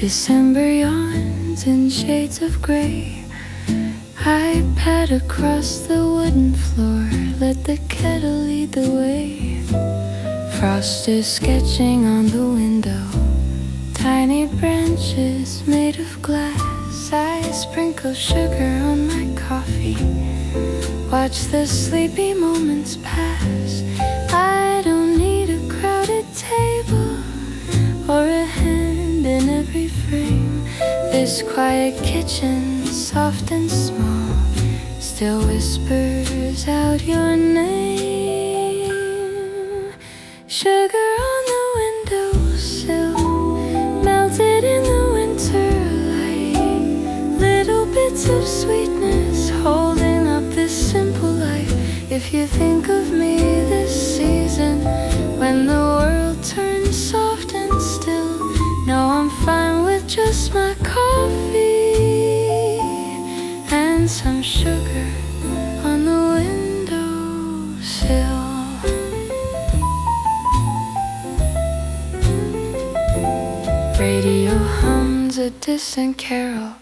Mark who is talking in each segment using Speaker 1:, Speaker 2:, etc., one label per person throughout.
Speaker 1: December yawns in shades of gray. I pad across the wooden floor, let the kettle lead the way. Frost is sketching on the window, tiny branches made of glass. I sprinkle sugar on my coffee, watch the sleepy moments pass. I don't need a crowded table or a hand in every frame. This quiet kitchen, soft and small, still whispers out your name. Sugar on the windowsill, melted in the winter light. Little bits of sweetness holding up this simple life. If you think of me this season, when the world turns soft and still, know I'm fine with just my coffee and some sugar on the windowsill. Radio hums a distant carol,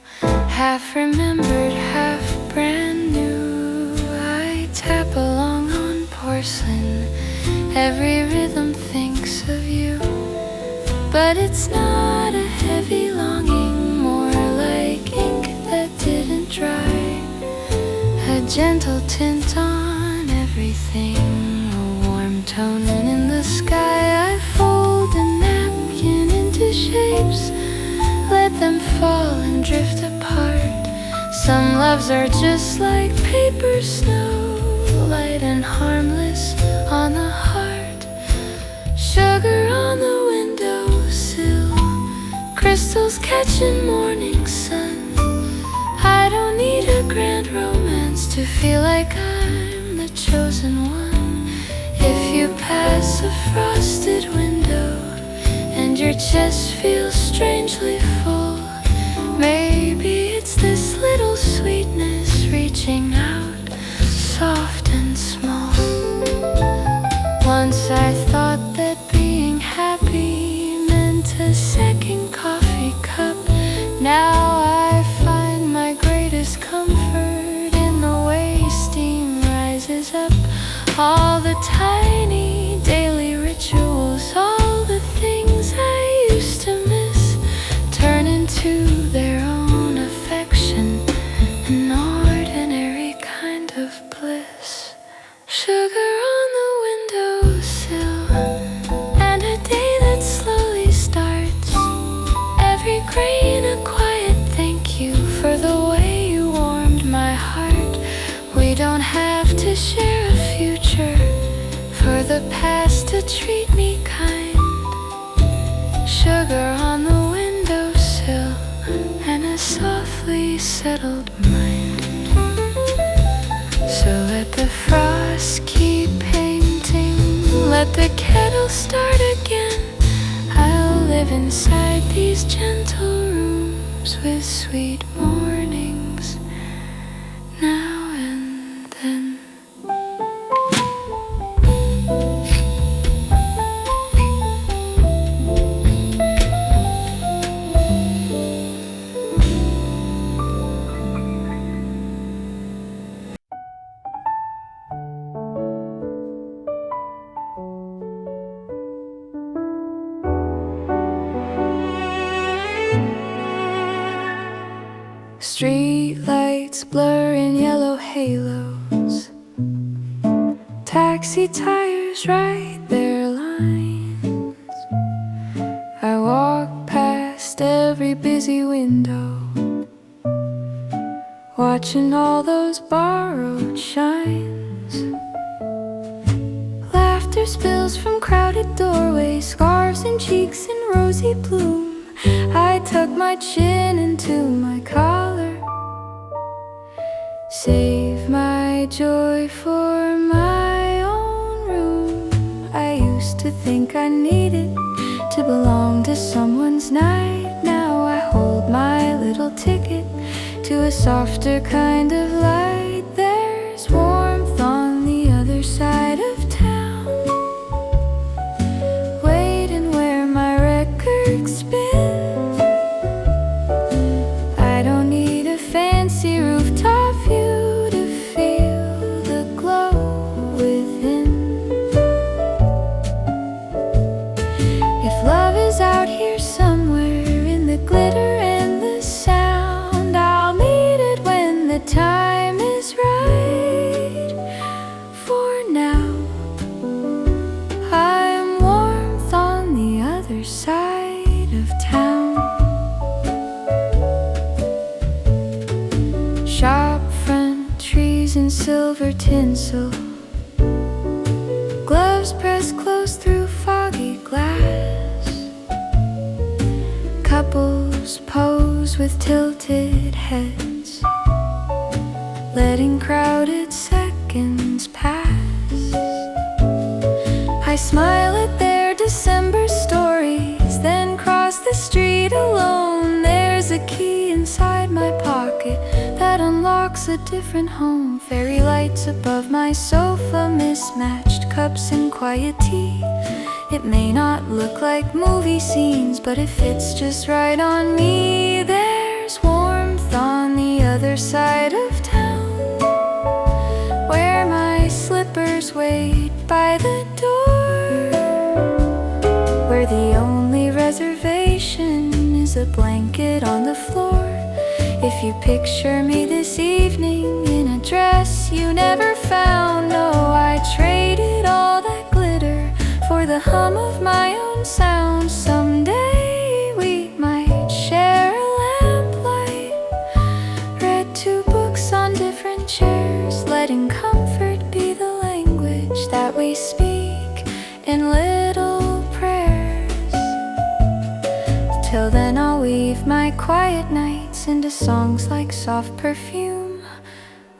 Speaker 1: half remembered, half brand new. I tap along on porcelain, every rhythm thinks of you. But it's not a heavy longing, more like ink that didn't dry. A gentle tint on everything, a warm tone in the sky. I fold a napkin into shapes, let them fall and drift apart. Some loves are just like paper snow, light and harmless on the heart. Sugar on the windowsill, crystals catching morning sun. I don't need a grand romance to feel like I'm the chosen one. If you pass a frosted window and your chest feels strangely full, maybe it's this little sweetness reaching out, soft and small. Once I thought that being happy meant a second coffee cup. Now I find my greatest comfort in the way steam rises up. All the tiny daily rituals, all the things I used to miss, turn into their own affection, an ordinary kind of bliss. Sugar on the windowsill, and a day that slowly starts. Every grain a quiet thank you for the way you warmed my heart. We don't have to share a future, for the past to treat me kind. Sugar on the windowsill, and a softly settled mind. So let the frost keep painting, let the kettle start again. I'll live inside these gentle rooms with sweet mornings now and then. Street lights blur in yellow halos, taxi tires write their lines. I walk past every busy window, watching all those borrowed shines. Laughter spills from crowded doorways, scarves and cheeks in rosy bloom. I tuck my chin into my collar, save my joy for my own room. I used to think I needed to belong to someone's night. Now I hold my little ticket to a softer kind of light. There's warmth on the other side of town, waiting where my records spin. silver tinsel, gloves pressed close through foggy glass. Couples pose with tilted heads, letting crowded seconds pass. I smile at their December stories, then cross the street alone. There's a key inside my pocket that unlocks a different home. Fairy lights above my sofa, mismatched cups and quiet tea. It may not look like movie scenes, but it fits just right on me. There's warmth on the other side of town, where my slippers wait by the door, where the only reservation is a blanket on the floor. If you picture me this evening in a dress you never found, no, I traded all that glitter for the hum of my own sound. Someday we might share a lamplight, read two books on different chairs, letting comfort be the language that we speak in little prayers. Till then I'll weave my quiet nights into songs like soft perfume,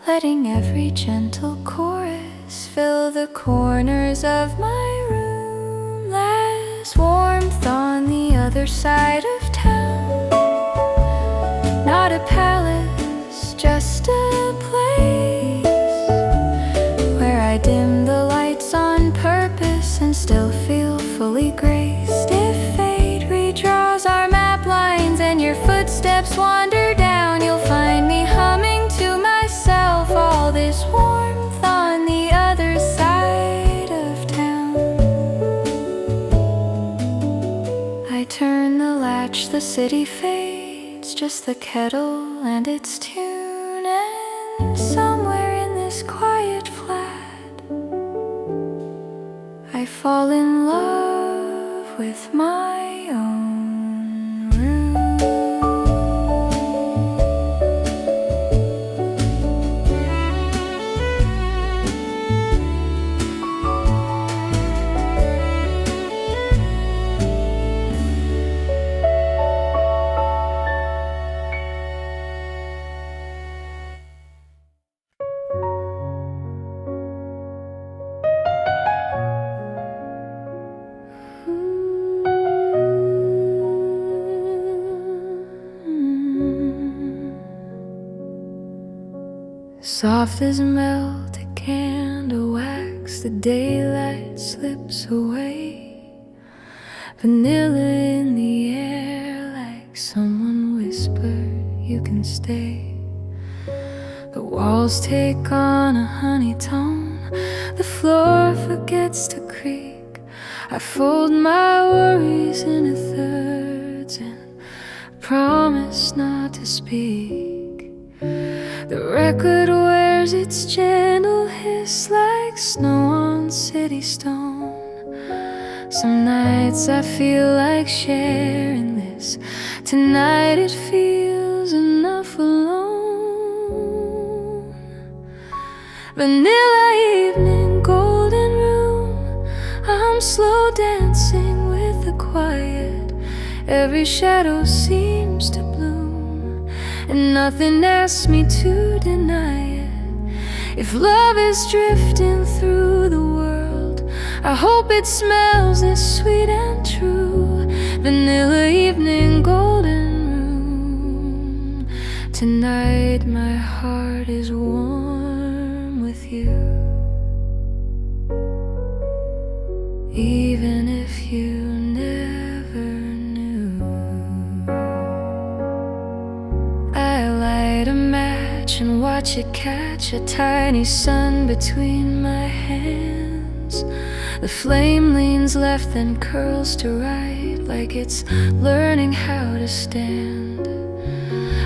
Speaker 1: letting every gentle chorus fill the corners of my room. Less warmth on the other side of town, not a palace, just a place where I dim the lights on purpose and still feel fully graced. If fate redraws our map lines and your footsteps wander down, you'll find me humming to myself, all this warmth on the other side of town. I turn the latch, the city fades, just the kettle and its tune, and somewhere in this quiet flat I fall in love with my own room. Soft as melted candle wax, the daylight slips away. Vanilla in the air, like someone whispered, you can stay. The walls take on a honey tone, the floor forgets to creak. I fold my worries into thirds and promise not to speak. The record wears its gentle hiss like snow on city stone. Some nights I feel like sharing this. Tonight it feels enough alone. Vanilla evening, golden room, I'm slow dancing with the quiet. Every shadow seems to bloom, and nothing asks me to deny it. If love is drifting through the world, I hope it smells as sweet and true. Vanilla evening, golden room. Tonight my heart is warm with you. Even if you never knew. I light a match and watch it catch a tiny sun between my hands. The flame leans left then curls to right, like it's learning how to stand.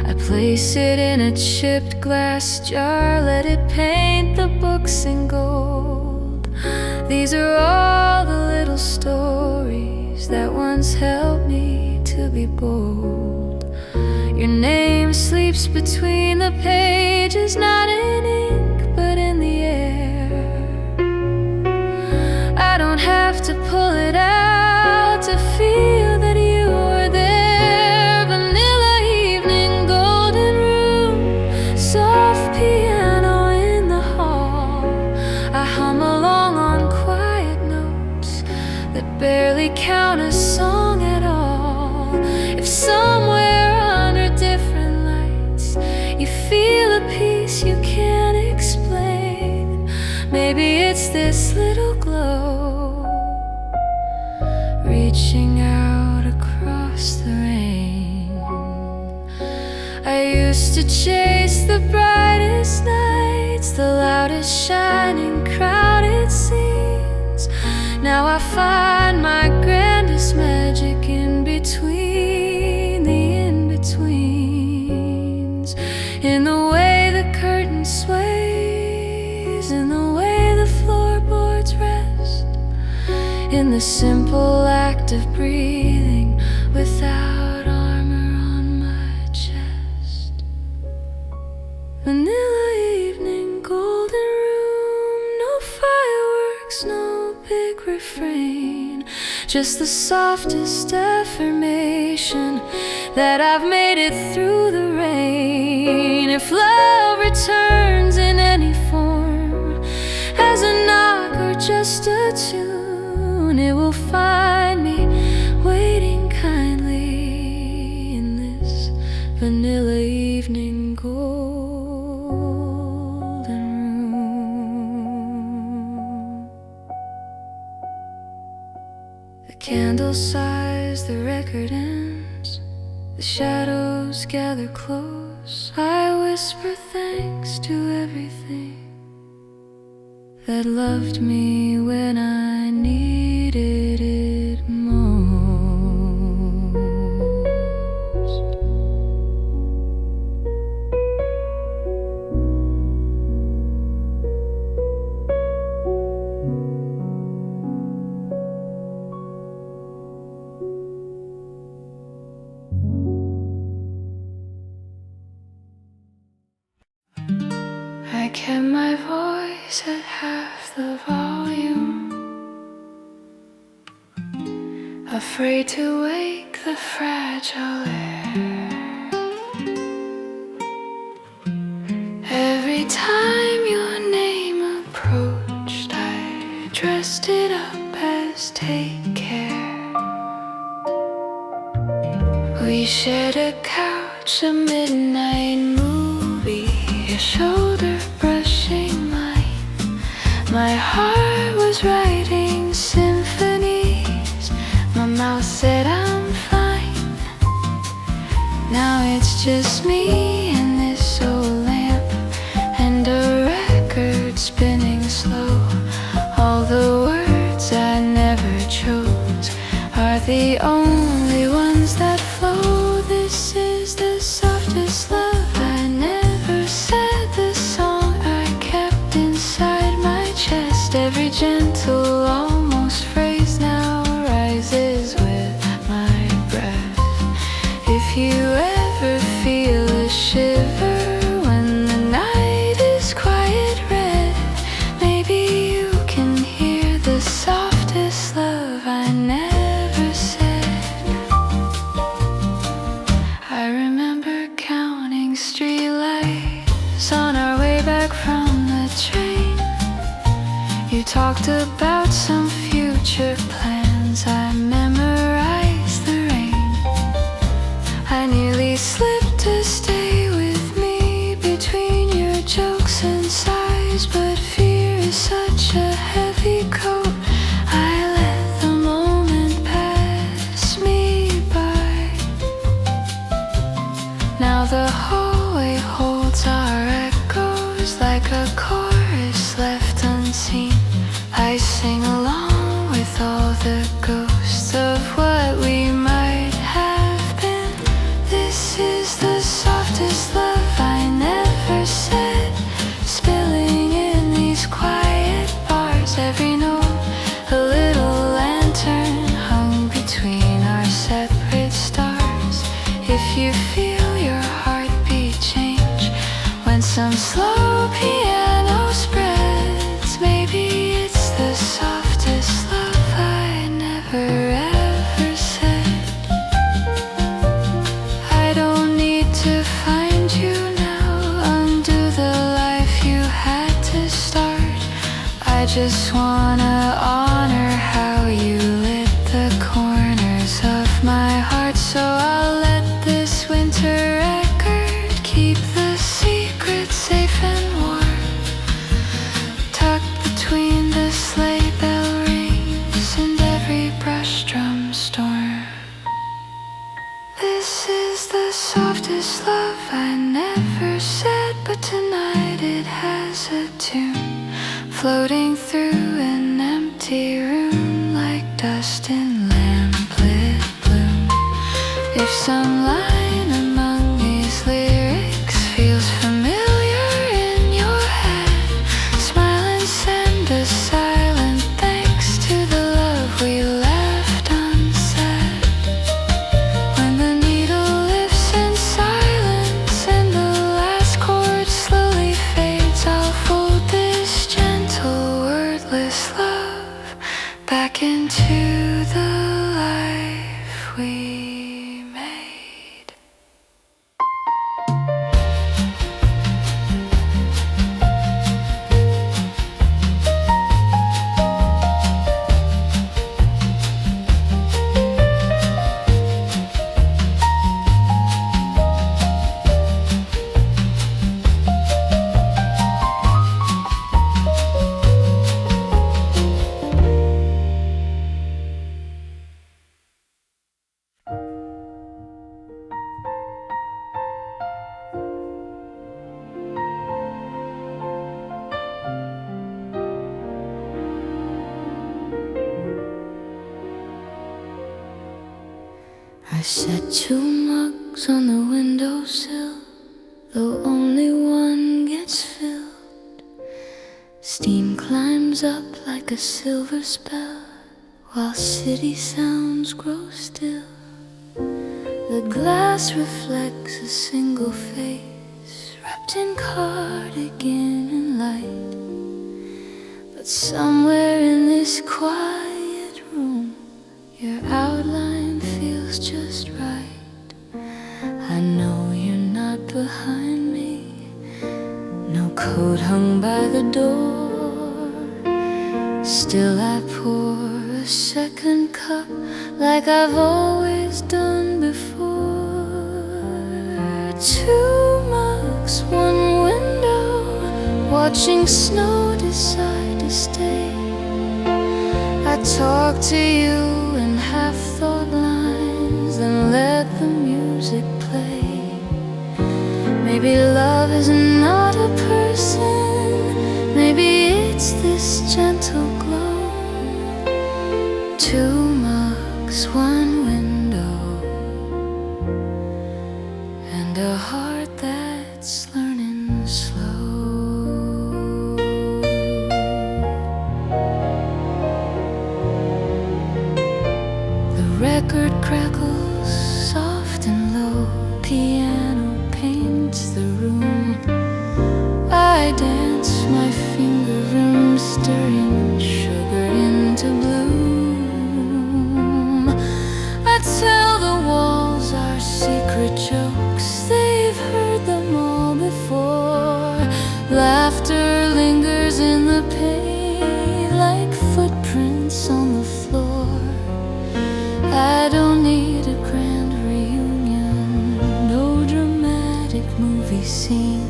Speaker 1: I place it in a chipped glass jar, let it paint the books in gold. These are all the little stories that once helped me to be bold. Your name sleeps between the pages, not in ink, but in creates this little glow, reaching out across the rain. I used to chase the brightest nights, the loudest shining crowded scenes. Now I find my grandest magic in between the in-betweens, in the way the curtain sways, in the way the floorboards rest, in the simple act of breathing without armor on my chest. Vanilla evening, golden room, no fireworks, no big refrain, just the softest affirmation that I've made it through the rain. If love returns in any form, as a knock or just a tune, it will find me waiting kindly in this vanilla evening golden room. The candle sighs, the record ends, the shadows gather close. I whisper thanks to everything that loved me when I needed it most. I kept my voice at half the volume, afraid to wake the fragile air. Every time your name approached, I dressed it up as take care. We shared a couch, a midnight movie, your shoulder brushing mine. My heart was writing symphonies, my mouth said I'm fine. Now it's just me and this old lamp, and a record spinning slow. All the words I never chose are the only ones that flow. This is the softest love I never said, the song I kept inside my chest. Every gentle, almost phrase now rises with my breath. If you ever feel a shiver when the night is quiet red, maybe you can hear the softest love I never said. I remember counting streetlights on our way back from the train. You talked about some future plans, I memorized the rain. I nearly slipped to stay with me between your jokes and sighs, but fear is such a heavy coat, I let the moment pass me by. Now the hallway holds our echoes like a chorus left unseen. I sing along with all the ghosts of what we might have been. This is the softest love I never said, spilling in these quiet bars. Every note a little lantern hung between our separate stars. If you feel your heartbeat change when some slow piano spreads, maybe it's the softest love I never ever said. I don't need to find you now, undo the life you had to start. I just wanna honor how you lit the corners of my heart. So I'll let this winter record keep the secret safe and warm, tucked between the floating through an empty room like dust in lamplit bloom. If some line among these lyrics feels familiar in your head, smile and send a silent thanks to the love we left unsaid. When the needle lifts in silence and the last chord slowly fades, I'll fold this gentle wordless love back into the life we made. I set 2 mugs on the windowsill, though only one gets filled. Steam climbs up like a silver spell, while city sounds grow still. The glass reflects a single face, wrapped in cardigan and light. But somewhere in this quiet room, your outline feels just right. I know you're not behind me, no coat hung by the door. Still I pour a second cup like I've always done before. 2 mugs, 1 window, watching snow decide to stay. I talk to you in half-thought lines, then let the music play. Maybe love is not a person, maybe it's this gentle glow. 2 mugs, 1 window, and a heart that's learning slow. Record crackles soft and low, piano paints the room. I dance my finger room, stirring sugar into bloom. I tell the walls our secret jokes, they've heard them all before. Laughter lingers in the pain like footprints on the floor. I don't need a grand reunion, no dramatic movie scene,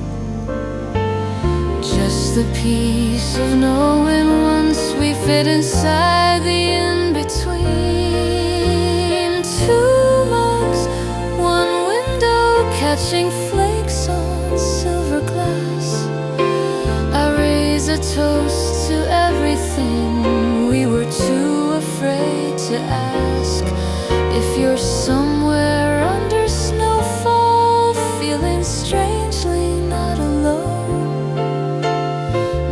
Speaker 1: just the peace of knowing once we fit inside the in-between. 2 mugs, 1 window, catching flakes on silver glass. I raise a toast to everything we were too afraid to ask. If you're somewhere under snowfall, feeling strangely not alone,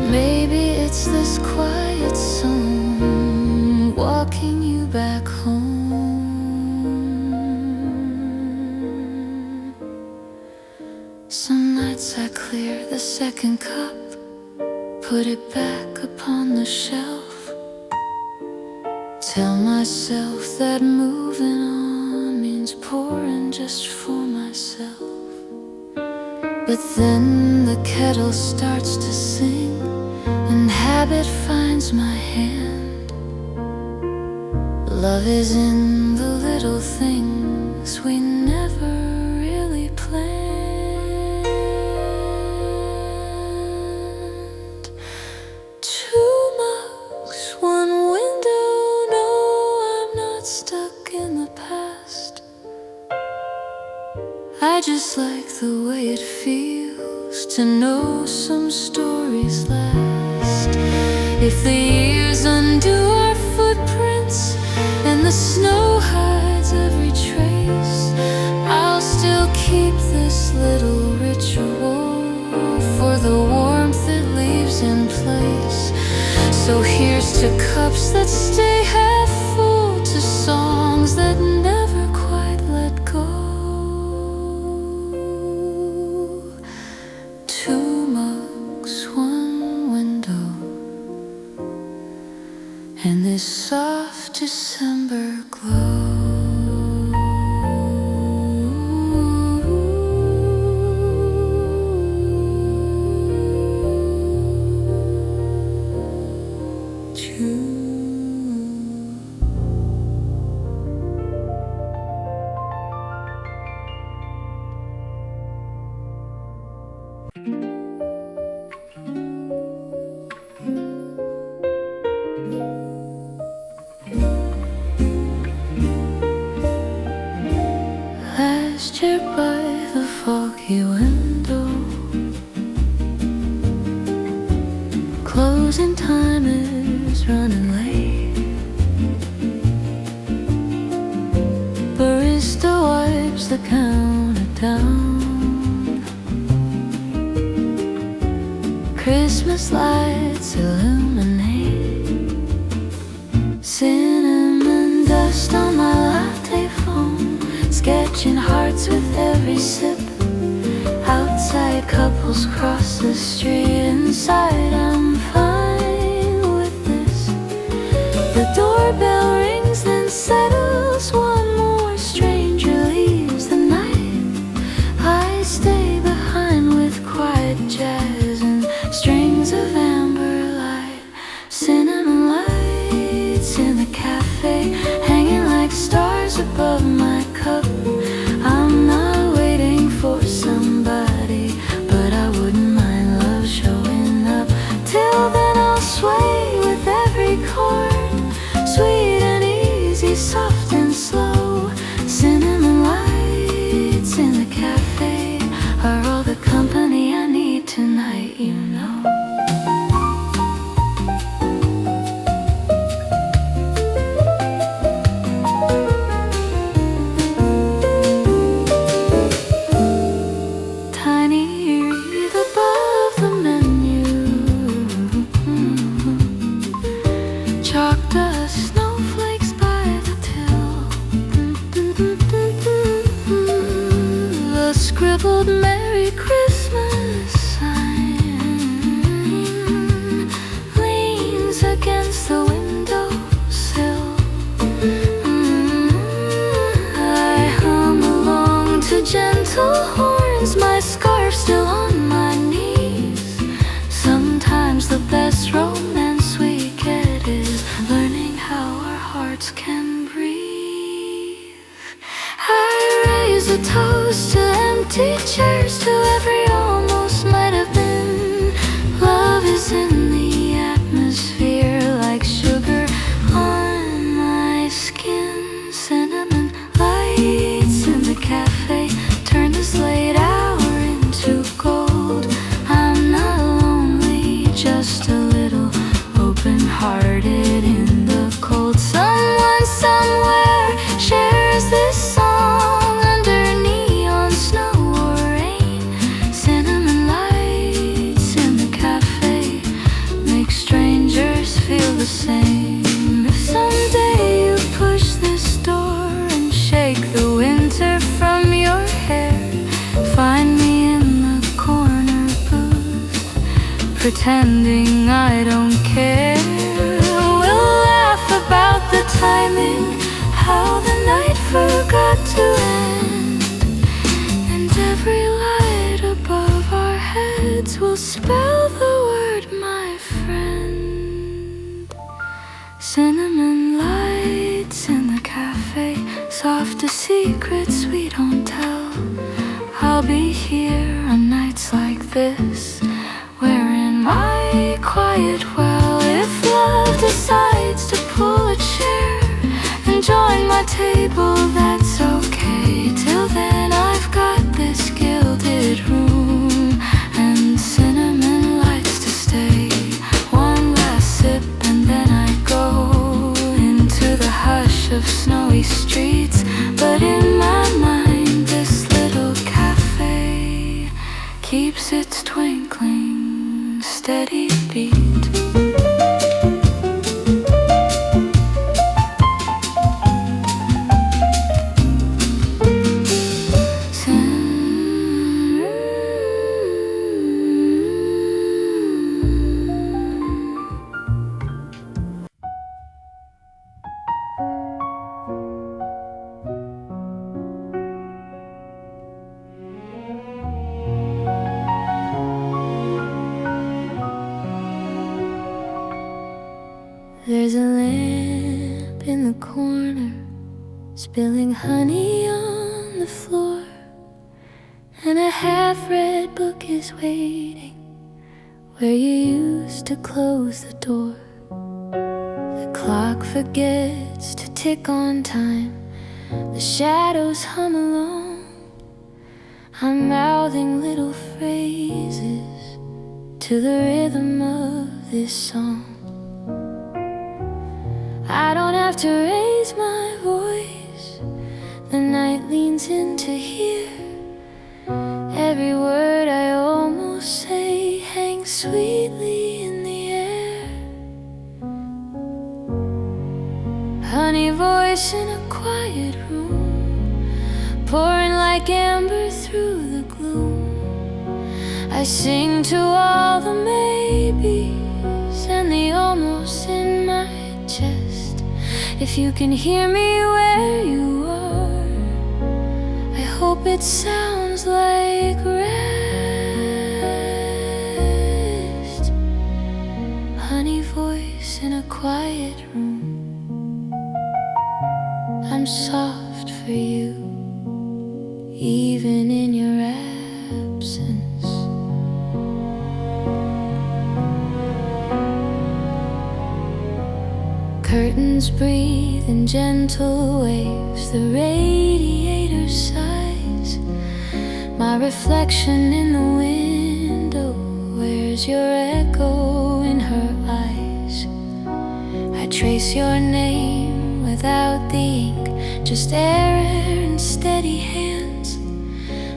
Speaker 1: maybe it's this quiet song walking you back home. Some nights I clear the second cup, put it back upon the shelf. Tell myself that moving on means pouring just for myself. But then the kettle starts to sing, and habit finds my hand. Love is in the little things we never really planned. 2 mugs, 1 window, stuck in the past. I just like the way it feels to know some stories last. If the years undo our footprints and the snow hides every trace, I'll still keep this little ritual for the warmth it leaves in place. So here's to cups that stay half full, to songs that never quite let go. Two mugs, one window, and this soft December glow. Last year by the foggy window, closing time is running late. Barista wipes the counter down. Christmas lights illuminate. Cinnamon dust on my latte foam, sketching hearts with every sip. Outside couples cross the street, inside I'm fine with this. The doorbell rings then settles, one more stranger leaves the night. I stay behind with quiet jazz and strings of amber light. Cinnamon lights in the cafe, hanging like stars above my cup. I'm not waiting for somebody, but I wouldn't mind love showing up. Till then I'll sway with every chord, sweet and easy, soft and slow. Cinnamon lights in the cafe are all the company I need tonight, you know. Scribbled Merry Christmas sign leans against the windowsill. I hum along to gentle horns, my scarf still on my knees. Sometimes the best romance we get is learning how our hearts can breathe. I raise a toast to empty chairs, to every almost might have been. Love is in the atmosphere like sugar on my skin. Cinnamon lights in the cafe turn this late hour into gold. I'm not lonely, just a little open-hearted in the cold. Someone somewhere shares this song under neon snow or rain. Cinnamon lights in the cafe make strangers feel the same. If someday you push this door and shake the winter from your hair, find me in the corner booth, pretending I don't care. We'll laugh about the timing, how the night forgot to end, and every light above our heads will spell the word, my friend. Cinnamon lights in the cafe, soft as secrets we don't tell. I'll be here on nights like this, wearing my quiet well. If love decides to pull a chair and join my table, that's okay. Till then I've got this gilded room and cinnamon lights to stay. One last sip its twinkling steady beat. There's a lamp in the corner, spilling honey on the floor, and a half-read book is waiting where you used to close the door. The clock forgets to tick on time, the shadows hum along. I'm mouthing little phrases to the rhythm of this song. I don't have to raise my voice, the night leans in to hear. Every word I almost say hangs sweetly in the air. Honey voice in a quiet room, pouring like amber through the gloom. I sing to all the maybes and the almost in my chest. If you can hear me where you are, I hope it sounds like rest. Honey voice in a quiet room, I'm soft for you, even in your absence. Curtains breathe in gentle waves, the radiator sighs. My reflection in the window wears your echo in her eyes. I trace your name without the ink, just air and steady hands.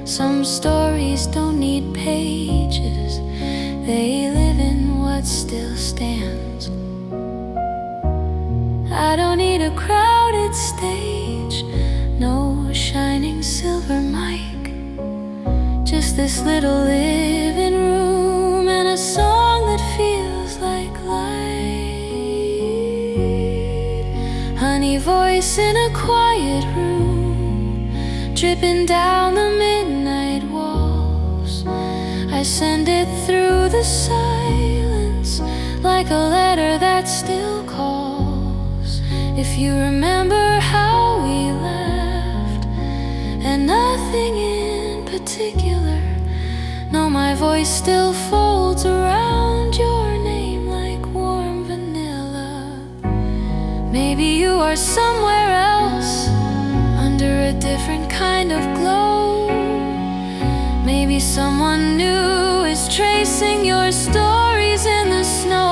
Speaker 1: Some stories don't need pages, they live in what still stands. I don't need a crowded stage, no shining silver mic, just this little living room and a song that feels like light. Honey voice in a quiet room, dripping down the midnight walls. I send it through the silence like a letter that still calls. If you remember how we laughed, and nothing in particular, no, my voice still folds around your name like warm vanilla. Maybe you are somewhere else, under a different kind of glow. Maybe someone new is tracing your stories in the snow.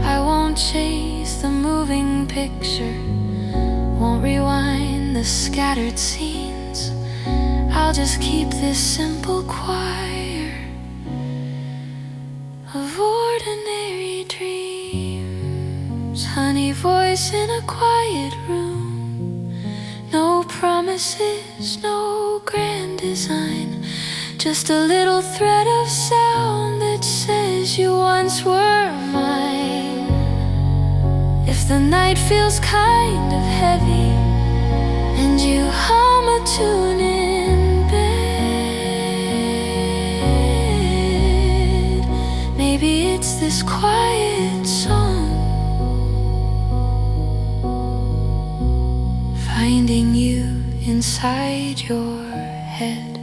Speaker 1: I won't chase the moving picture, won't rewind the scattered scenes. I'll just keep this simple choir of ordinary dreams. Honey voice in a quiet room, no promises, no grand design, just a little thread of sound that says you once were mine. If the night feels kind of heavy and you hum a tune in bed, maybe it's this quiet song, finding you inside your head.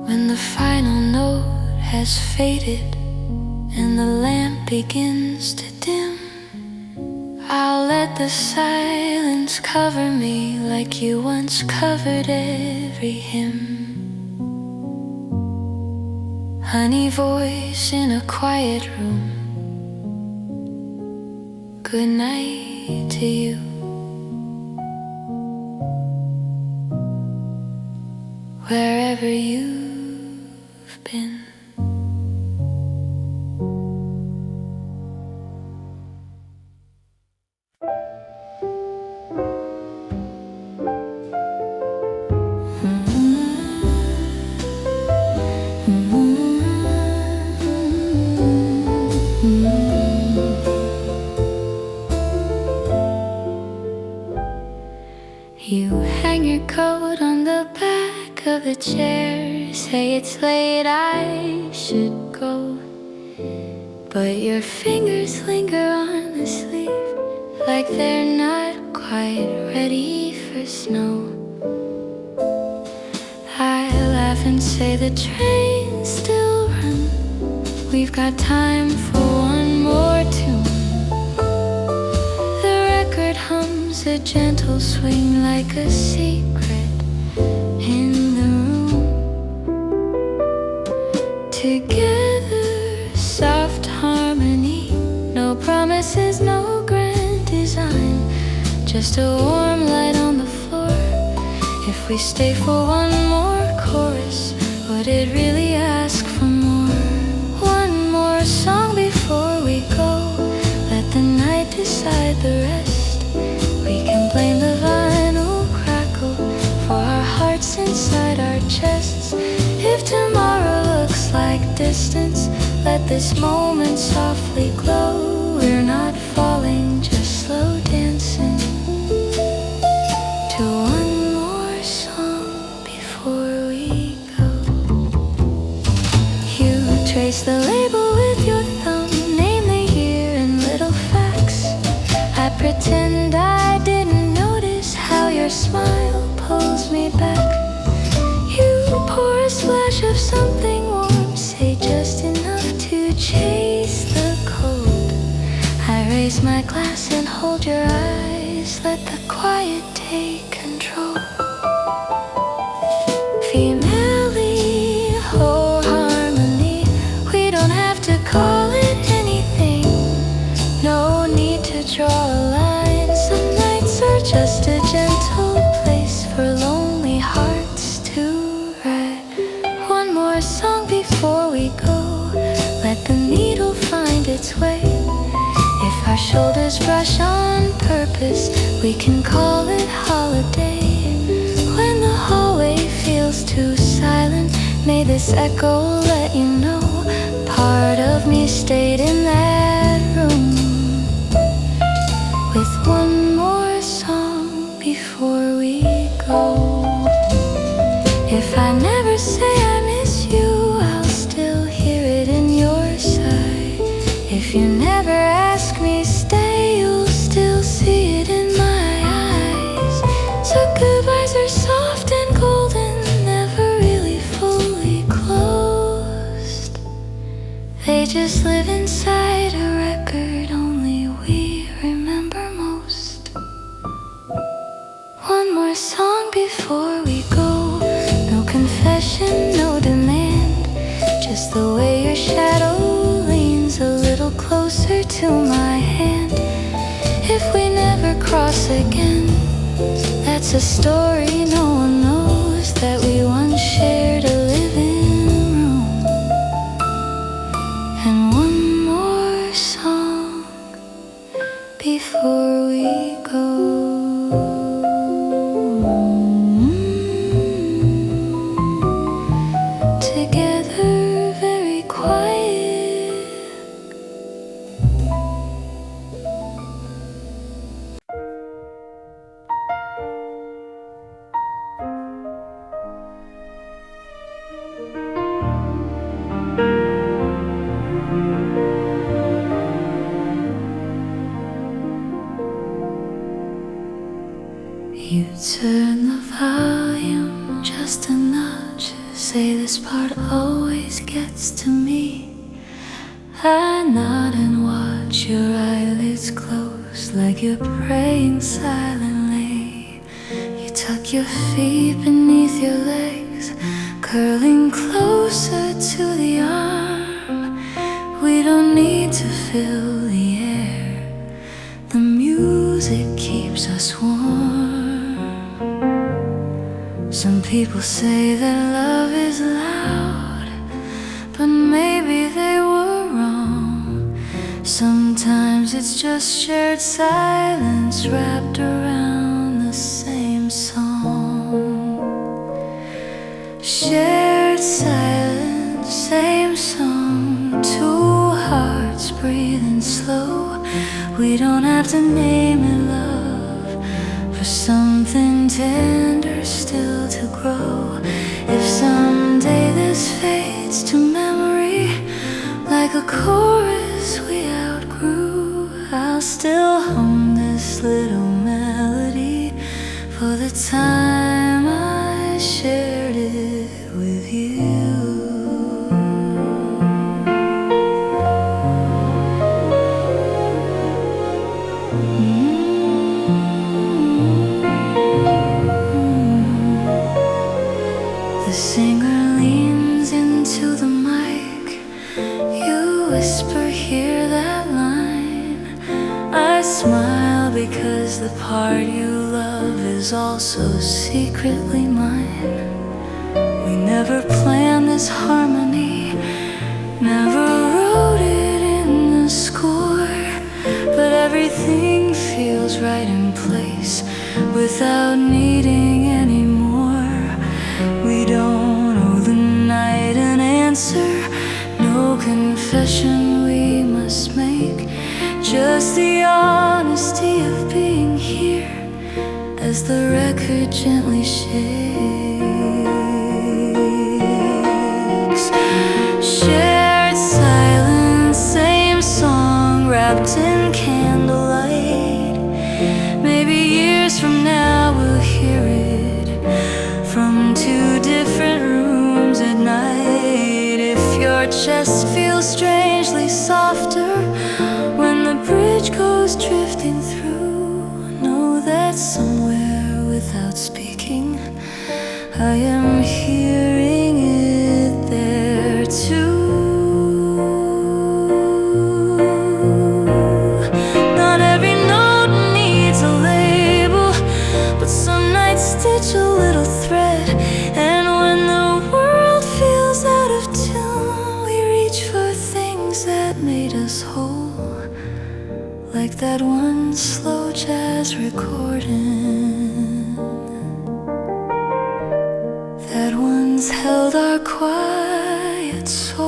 Speaker 1: When the final note has faded and the lamp begins to dim, I'll let the silence cover me like you once covered every hymn. Honey voice in a quiet room, good night to you. wherever you've been. You hang your coat on the back of the chair, say it's late, I should go. But your fingers linger on the sleeve, like they're not quite ready for snow. I laugh and say the trains still run, we've got time for one more tune. Hums a gentle swing like a secret in the room. Together, soft harmony, no promises, no grand design, just a warm light on the floor. If we stay for one more chorus, would it really ask for more? One more song before we go, let the night decide the rest. We can blame the vinyl crackle for our hearts inside our chests. If tomorrow looks like distance, let this moment softly glow. We're not falling, just slow dancing to one more song before we go. You trace the label with your thumb, name the year in little facts. I pretend I didn't notice how your smile pulls me back. You pour a splash of something warm, say just enough to chase the cold. I raise my glass and hold your eyes, let the quiet take control. Female-y, oh harmony, we don't have to call it anything, no need to draw a line. Some nights are just a gentle place for lonely hearts to write. One more song before we go, let the needle find its way. If our shoulders brush on purpose, we can call it holiday. When the hallway feels too silent, may this echo let you know part of me stayed in that room. With one more song before we go. If I never say I miss you, I'll still hear it in your sigh. If you never ask me stay, you'll still see it in my eyes. So goodbyes are soft and golden, never really fully closed. They just live inside a record only we remember most. One more song before we go, no confession, no demand, just the way your shadow leans a little closer to my hand. If we never cross again, that's a story no one knows, that we once shared a living room. And one more song before we go. Together, very quiet. You turn the volume just a notch, say this part always gets to me. I nod and watch your eyelids close, like you're praying silently. You tuck your feet beneath your legs, curling closer to the arm. We don't need to fill the air, the music keeps us warm. Some people say that love is loud, but maybe they were wrong. Sometimes it's just shared silence wrapped around the same song. Shared silence, same song, two hearts breathing slow. We don't have to name it love, for something tender still to grow. If someday this fades to memory like a chorus we outgrew, I'll still hum this little melody for the time I shared it with you. The singer leans into the mic. You whisper, hear that line. I smile because the part you love is also secretly mine. We never planned this harmony, never wrote it in the score, but everything feels right in place without needing any more. We don't owe the night an answer, no confession we must make, just the honesty of being here as the record gently shakes. Shared silence, same song wrapped in candlelight. Maybe years from now we'll hear it from two different rooms at night. If your chest feels strangely softer when the bridge goes drifting through, know that somewhere without speaking I am hearing it there too. Not every note needs a label, but some nights stitch a little thread. And when the world feels out of tune, we reach for things that made us whole, like that one slow jazz recording that once held our quiet souls.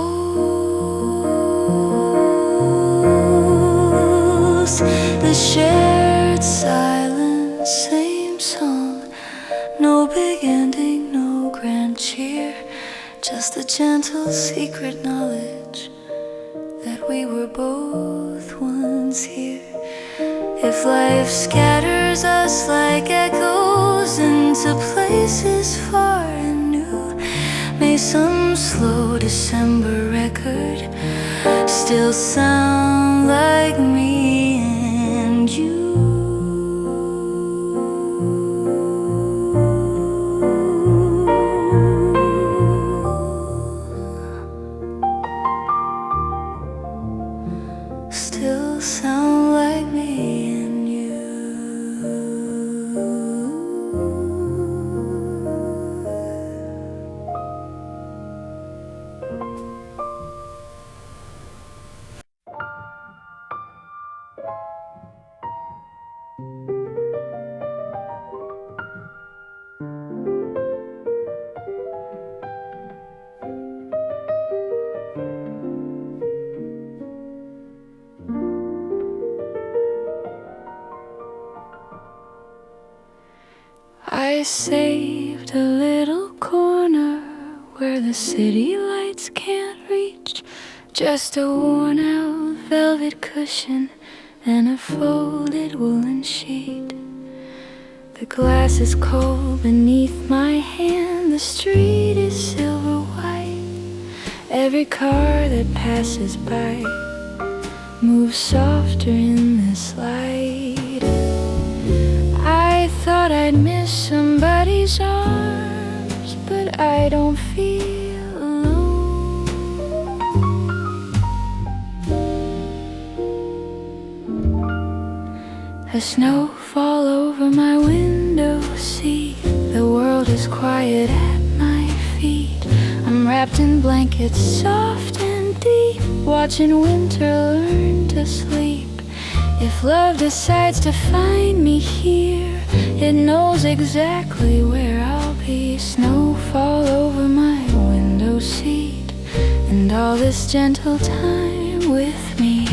Speaker 1: The shared silence, same song, no big ending, no grand cheer, just a gentle secret knowledge that we were both once here. If life scatters us like echoes into places far and new, may some slow December record still sound like me and you. Still sound like me and you. I saved a little corner where the city lights can't reach, just a worn out velvet cushion and a folded woolen sheet. The glass is cold beneath my hand, the street is silver white. Every car that passes by moves softer in this light. I thought I'd miss somebody's arms, but I don't feel alone. The snowfall over my window, see the world world is quiet at my feet. I'm wrapped in blankets soft and deep, watching winter learn to sleep. If love decides to find me here, it knows exactly where I'll be. Snowfall over my window seat, and all this gentle time with me.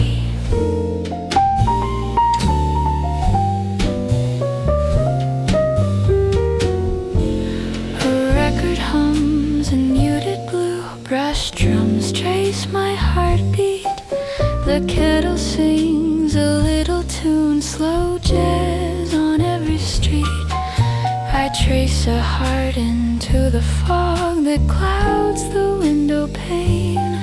Speaker 1: Brass drums trace my heartbeat. The kettle sings a little tune, slow jazz on every street. I trace a heart into the fog that clouds the window pane,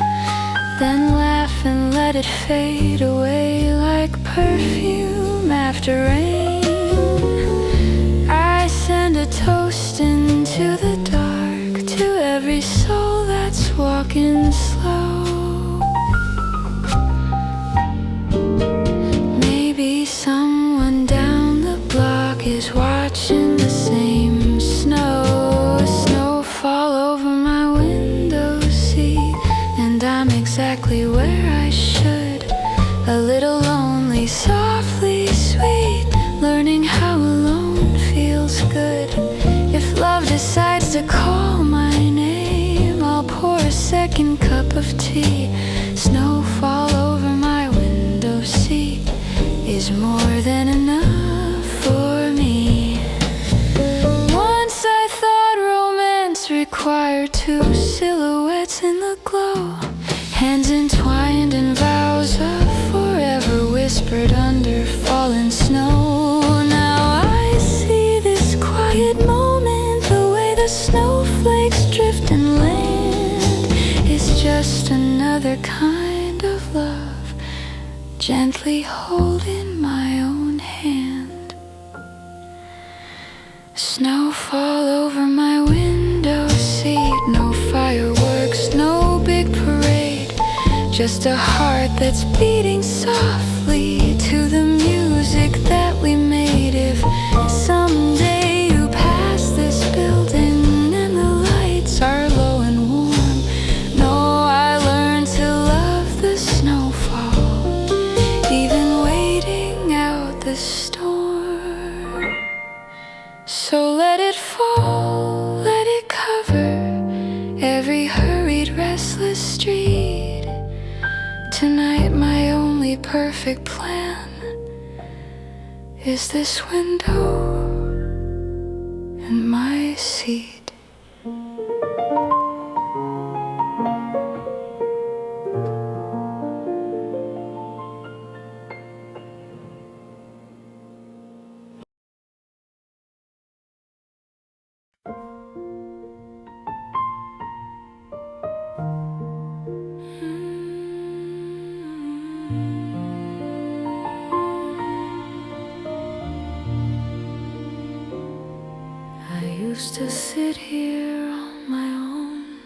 Speaker 1: then laugh and let it fade away like perfume after rain. I send a toast into the dark to every soul that's walking slow. Maybe someone down the block is watching the same snowfall over my window seat, and I'm exactly where I should, a little lonely, softly sweet, learning how alone feels good. If love decides to call my name, I'll pour a second cup of tea. Snowfall over my window seat is more than enough for me. Once I thought romance required two silhouettes in the glow, hands entwined in vows of forever whispered under falling snow. Now I see this quiet moment, the way the snowflakes drift and land, is just another kind of love, gently holding my own hand. Snowfall over my window seat, no fireworks, no big parade, just a heart that's beating softly to the music that we made. If someday you pass this building and the lights are low and warm, know I learned to love the snowfall, even waiting out the storm. So let it fall, let it cover every hurried, restless street. Tonight my only perfect plan is this window and my seat. Used to sit here on my own,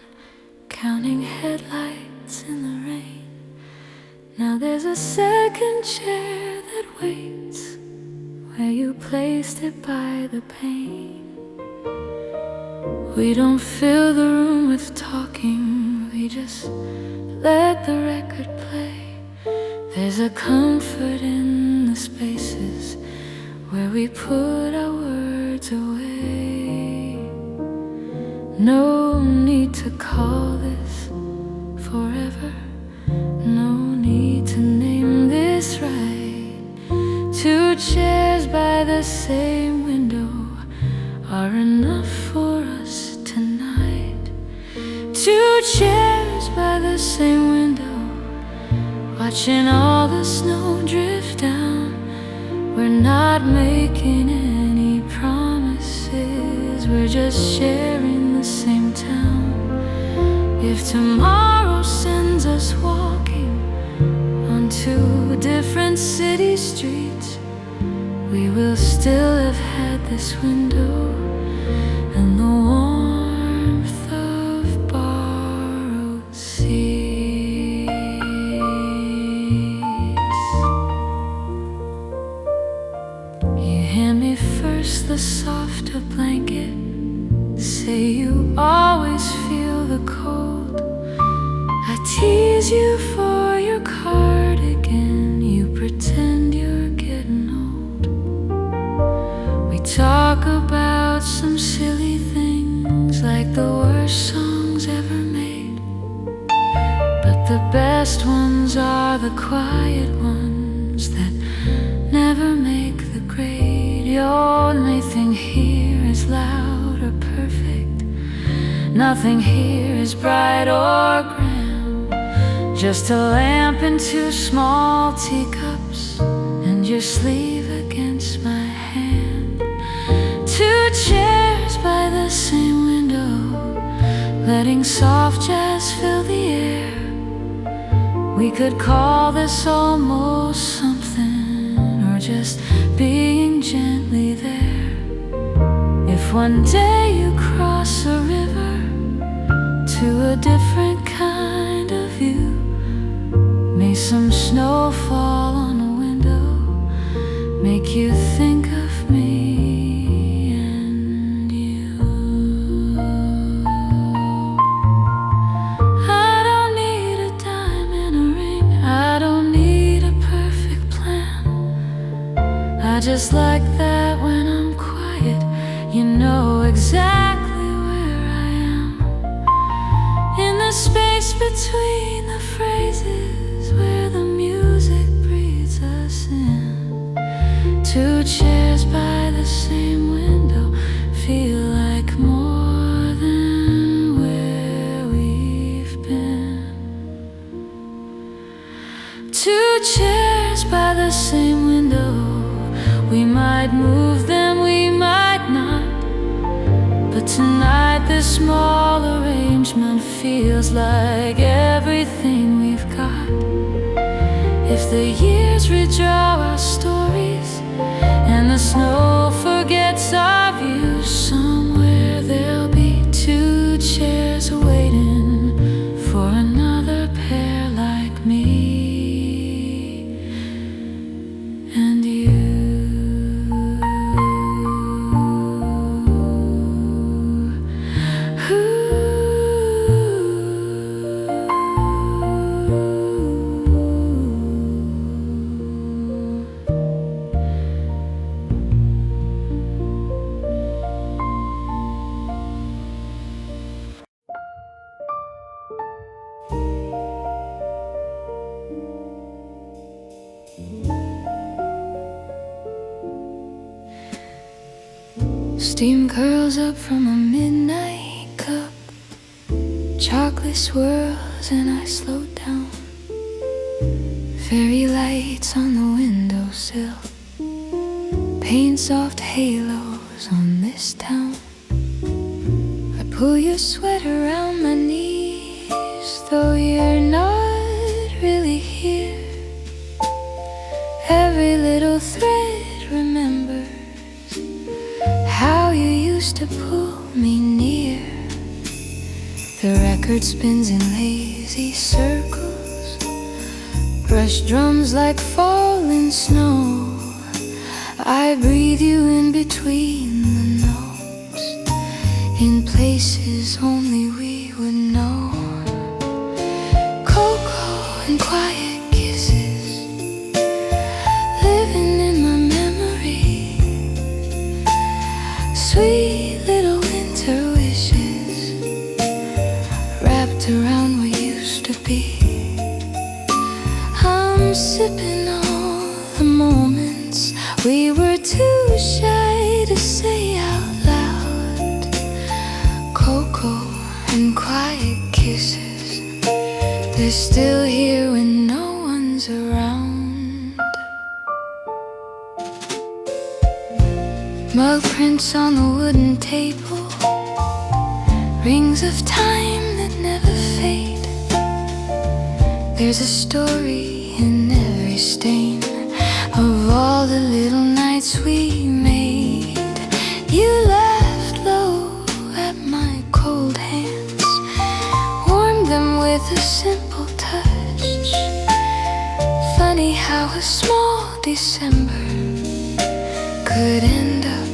Speaker 1: counting headlights in the rain. Now there's a second chair that waits where you placed it by the pane. We don't fill the room with talking, we just let the record play. There's a comfort in the spaces where we put our words away. No need to call this forever, no need to name this right. Two chairs by the same window are enough for us tonight. Two chairs by the same window, watching all the snow drift down. We're not making any promises, we're just sharing the same town. If tomorrow sends us walking on two different city streets, we will still have had this window and the warmth of borrowed seats. You hand me first the softer blanket, say you always feel the cold. I tease you for your cardigan. You pretend you're getting old. We talk about some silly things, like the worst songs ever made. But the best ones are the quiet ones that never make the grade. The only thing here is loud or perfect. Nothing here is bright or grand. Just a lamp and two small teacups, and your sleeve against my hand. Two chairs by the same window, letting soft jazz fill the air. We could call this almost something, or just being gently there. If one day you cross a river to a different kind of view, may some snow fall on a window, make you think of me and you. I don't need a dime and a ring, I don't need a perfect plan. I just like that when I'm quiet, you know exactly where I am. In the space between the phrases, where the music breathes us in. Two chairs by the same window feel like more than where we've been. Two chairs by the same window, we might move them, we might not. But tonight this small arrangement feels like everything we've got. If the years redraw our stories and the snow forgets our views, somewhere there'll be two chairs waiting for another pair like me and you. Steam curls up from a midnight cup. Chocolate swirls and I slow down. Fairy lights on the windowsill paint soft halos on this town. I pull your sweater around my knees, though you're not really here. Every little thread remembers how you used to pull me near. The record spins in lazy circles, brush drums like falling snow. I breathe you in between the notes, in places only we would know. Cocoa and quiet kisses, living in my memory. Sweet little winter wishes, wrapped around what used to be. I'm sipping all the moments we were too shy to say out loud. Cocoa and quiet kisses, they're still here when no one's around. Mug prints on the wooden table, rings of time that never fade. There's a story in every stain of all the little nights we made. You laughed low at my cold hands, warmed them with a simple touch. Funny how a small December could end up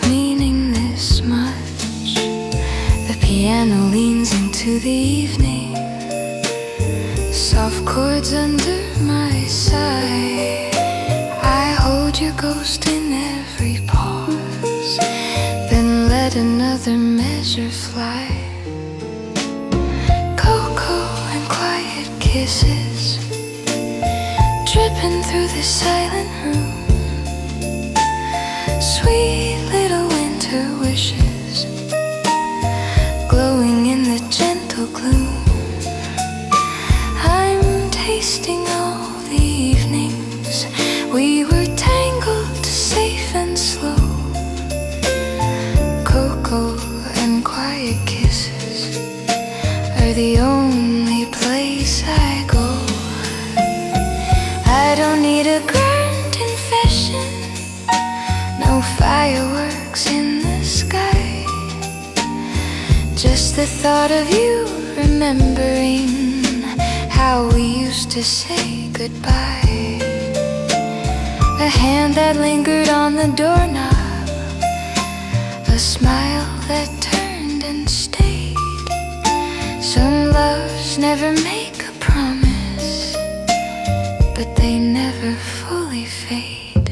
Speaker 1: meaning this much. piano leans into the evening, soft chords under my side. I hold your ghost in every pause, then let another measure fly. Cocoa and quiet kisses dripping through the silent room, sweet little winter wishes glowing in the gentle gloom. I'm tasting all the evenings we were tangled, safe and slow. Cocoa and quiet kisses are the only place I go. I don't need a grand confession, no fireworks in the sky, just the thought of you remembering how we used to say goodbye. A hand that lingered on the doorknob, a smile that turned and stayed. Some loves never make a promise, but they never fully fade.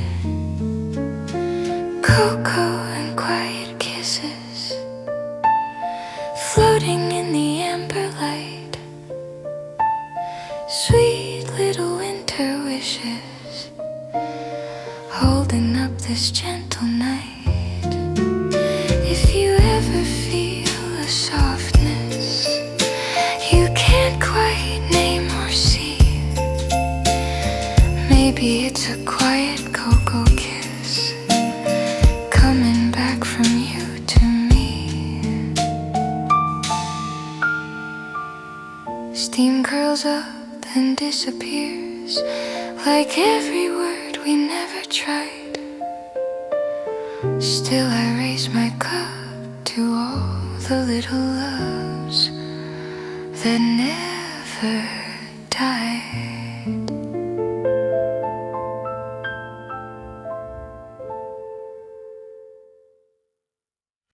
Speaker 1: Cocoa and quiet kisses floating in the amber light, sweet little winter wishes holding up this gentle night. If you ever feel a softness you can't quite name or see, maybe it's a quiet cocoa kiss coming back from you to me. Steam curls up and disappears like every word we never tried. Still I raise my cup to all the little loves that never die.